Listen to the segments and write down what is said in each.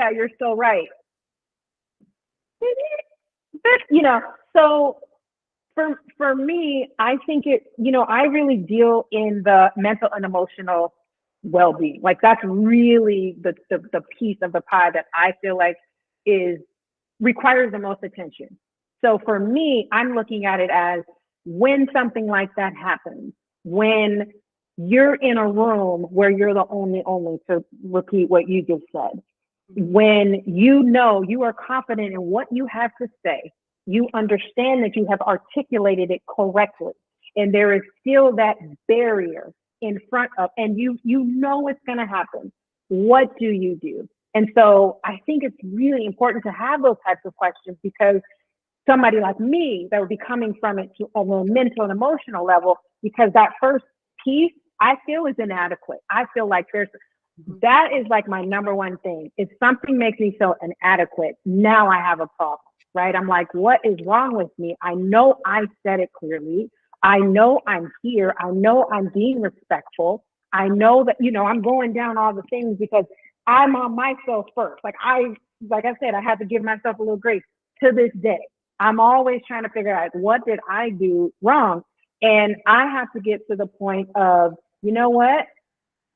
yeah, you're so right. You know, so for me, I think I really deal in the mental and emotional well-being. Like that's really the piece of the pie that I feel like is requires the most attention. So for me, I'm looking at it as when something like that happens, when you're in a room where you're the only to repeat what you just said, when you know you are confident in what you have to say, you understand that you have articulated it correctly, and there is still that barrier in front of, and you know it's going to happen. What do you do? And so I think it's really important to have those types of questions because somebody like me that would be coming from it to on a mental and emotional level, because that first piece I feel is inadequate. I feel like that is like my number one thing. If something makes me feel inadequate, now I have a problem, right? I'm like, what is wrong with me? I know I said it clearly. I know I'm here. I know I'm being respectful. I know that, I'm going down all the things because I'm on myself first. Like I said, I have to give myself a little grace to this day. I'm always trying to figure out what did I do wrong? And I have to get to the point of, you know what?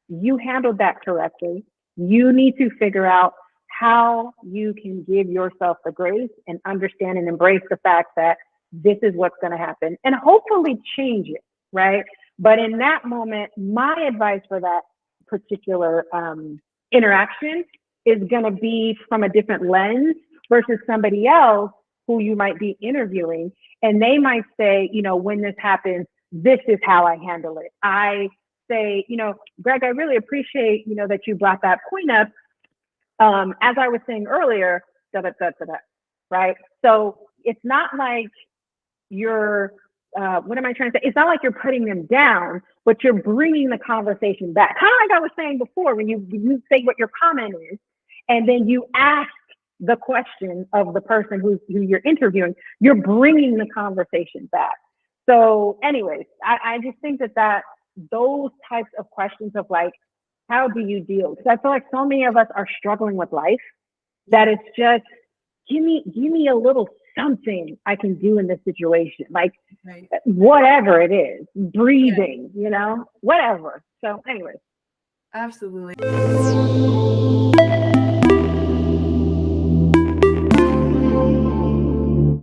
You handled that correctly. You need to figure out how you can give yourself the grace and understand and embrace the fact that this is what's going to happen and hopefully change it, right? But in that moment, my advice for that particular interaction is going to be from a different lens versus somebody else who you might be interviewing. And they might say, when this happens, this is how I handle it. I say, Greg, I really appreciate, that you brought that point up. As I was saying earlier, right? So it's not like you're, what am I trying to say? It's not like you're putting them down, but you're bringing the conversation back. Kind of like I was saying before, when you say what your comment is, and then you ask the question of the person who you're interviewing, you're bringing the conversation back. So anyways, I just think that those types of questions of like, how do you deal? Because I feel like so many of us are struggling with life that it's just, give me a little something I can do in this situation. Like right. Whatever it is, breathing, whatever. So anyways. Absolutely.